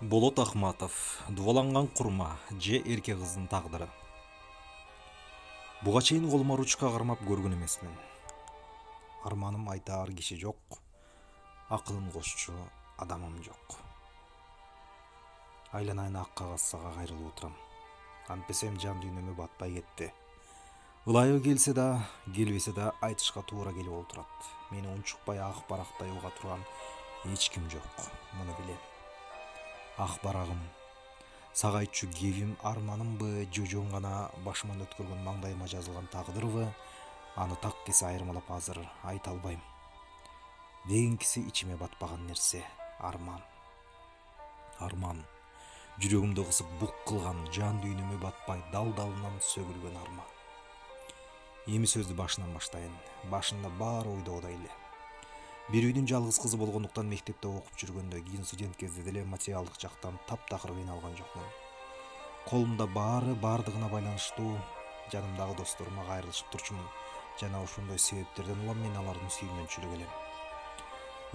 Болот Ахматов, Дубаланган курма же эрке кыздын тагдыры. Буга чейин колума ручка кармап көргөн эмесмин. Арманым айтаар киши жок, акылын кошчу адамым жок. Айланайын ак кагассага кайрылып отурам. Антпесем жан дүйнөмө батпай кетти. Ылайы келсе да, келбесе да айтышка туура келип олтурат. Мени унчукпай ак барактай уга турган эч ким жок. Муну билем. Ак барагым, сагайтчу кебим арманымбы, жожон гана башыман өткөргөн маңдайыма жазылган тагдырбы, аны так кесе айырмалап азыр айта албайм. Дегенкиси ичиме батпаган нерсе арман. Арман жүрөгүмдү кысып бук кылган, жан дүйнөмө батпай дал-далынан сөгүлгөн арман. Эми сөздү башынан баштайын. Башында баары ойдогудай эле. Бир үйдүн жалгыз кызы болгондуктан мектепте окуп жүргөндө, кийин студент кезде деле материалдык жактан таптакыр кыйналган жокмун. Колумда баары бардыгына байланыштуу, жанымдагы досторума кайрылышып турчумун. Жана ошондой себептерден улам мен алардын сүйүүнүнчүлүгү элем.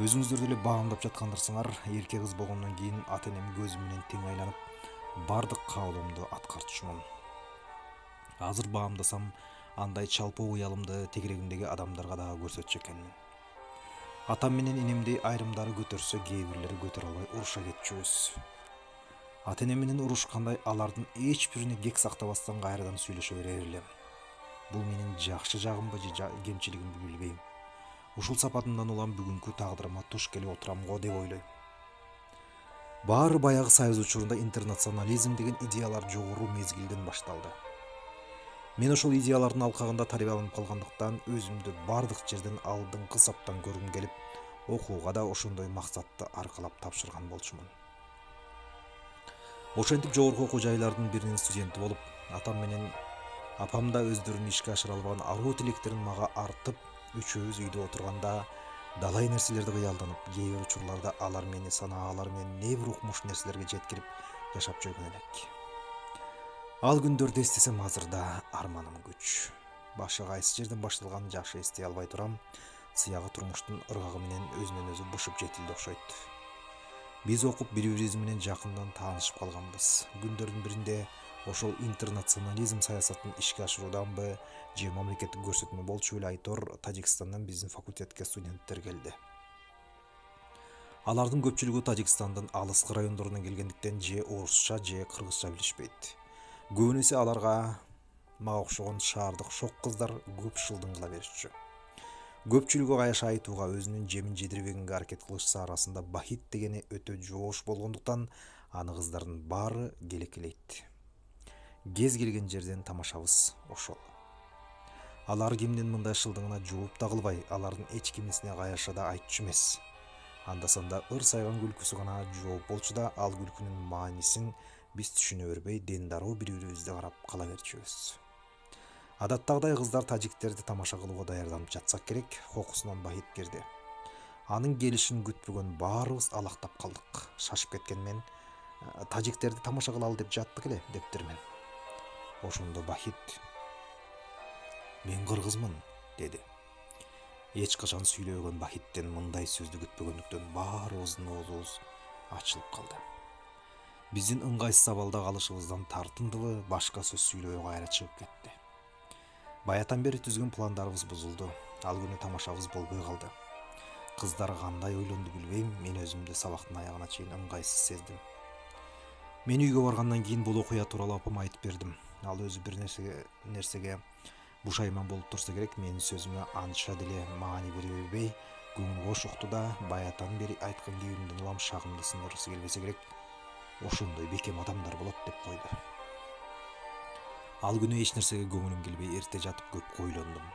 Өзүңүздөр деле багамдап жаткандырсыңар, эрке кыз болгондон кийин ата энем көзүм менен тең айланып, бардык каалоомду аткартышмун. Азыр баамдасам, андай чалпоо уялымды тегерегимдеги адамдарга дагы көрсөтчү экенмин. Атам менен энемди айрымдары көтөрсө, кээ бирлери көтөрө албай уруша кетчүбүз. Ата энем менен урушкандай алардын эч бирине кек сактабастан кайрадан сүйлөшө берер элем. Бул менин жакшы жагымбы же кемчилигимби билбейм. Ушул сапатымдан улам бүгүнкү тагдырыма туш келип отурам го деп ойлойм. Баары баягы союз учурунда интернационализм деген идеялар жогору мезгилден башталды. Мен ошол идеялардын алкагында тарбияланып калгандыктан өзүмдү бардык жерден алдыңкы саптан көргүм келип, окууга да ошондой максатты аркалап тапшырган болчумун. Ошентип жогорку окуу жайлардын биринин студенти болуп, атам менен апам да өздөрүн ишке ашыра албаган аруу тилектерин мага артып, үчөөбүз үйдө отурганда далай нерселерди кыялданып, кээ бир учурларда алар мени санаалар менен небир укмуш нерселерге жеткирип жашап жүргөн элек. Ал күндөрдү эстесем азыр да арманым күч. Башы кайсы жерден башталганын жакшы эстей албай турам. Сыягы турмуштун ыргагы менен өзүнөн өзү бышып жетилди окшойт. Биз окуп бири-бирибиз менен жакындан таанышып калганбыз. Күндөрдүн биринде ошол интернационализм саясатын ишке ашырууданбы же мамлекеттик көрсөтмө болчу эле айтор Тажикстандан биздин факультетке студенттер келди. Алардын көпчүлүгү Тажикстандын алыскы райондорунан келгендиктен же орусча же кыргызча билишпейт. Көбүнесе аларга мага окшогон шаардык шок кыздар көп шылдың кыла беришчү. Көпчүлүгү каяша айтууга, өзүнүн жемин жедирбегенге аракет кылышса, арасында Бахит дегени өтө жоош болгондуктан аны кыздардын баары келекелейт. Кез келген жерден тамашабыз ошол. Алар кимдин мындай шылдыңына жооп да кылбай, алардын эч кимисине каяша да айтчу эмес. Анда санда ыр сайган күлкүсү гана жооп болчу да, ал күлкүнүн маанисин биз түшүнө бербей, дендароо бири-бирибизди карап кала берчүбүз. Адаттагыдай кыздар тажиктерди тамаша кылууга даярданып жатсак керек, кокусунан Бахит кирди. Анын келишин күтпөгөн баарыбыз алактап калдык. Шашып кеткен мен, тажиктерди тамаша кылалы деп жаттык эле дептирмин. Ошондо Бахит: "Мен кыргызмын", деди. Эч качан сүйлөбөгөн Бахиттен мындай сөздү күтпөгөндүктөн баарыбыздын оозубуз ачылып калды. Биздин ыңгайсыз абалда калышыбыздан тартындыбы, башка сөз сүйлөбөй кайра чыгып кетти. Баятан бери түзгөн пландарыбыз бузулду. Ал күнү тамашабыз болбой калды. Кыздар кандай ойлонду билбейм, мен өзүмдү сабактын аягына чейин ыңгайсыз сездим. Мен үйгө баргандан кийин бул окуя тууралуу апама айтып бердим. Ал өзү бир нерсеге бушайман болуп турса керек, менин сөзүмө анча деле маани бере бербей, көңүл кош укту да, баятан бери айткан кебимдин улам шагымды сындыргысы келбесе керек, ошондой бекем адамдар болот деп койду. Ал күнү эч нерсеге көңүлүм келбей, эрте жатып көп ойлондум.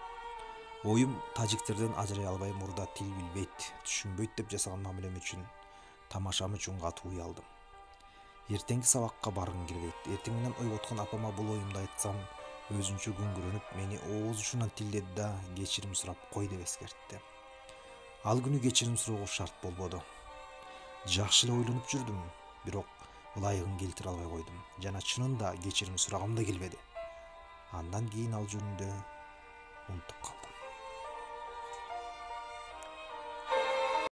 Оюм тажиктерден ажырай албай, мурда тил билбейт, түшүнбөйт деп жасаган мамилем үчүн, тамашам үчүн катуу уялдым. Эртеңки сабакка баргым келбейт. Эртең менен ойготкон апама бул оюмду айтсам, өзүнчө күңгүрөнүп, мени ооз учунан тилдеди да, кечирим сурап кой деп эскертти. Ал күнү кечирим суроого шарт болбоду. Жакшы эле ойлонуп жүрдүм, бирок ылайыгын келтире албай койдум. Жана чынында кечирим сурагым да келбеди. Андан кийин ал жөнүндө унутуп калдым.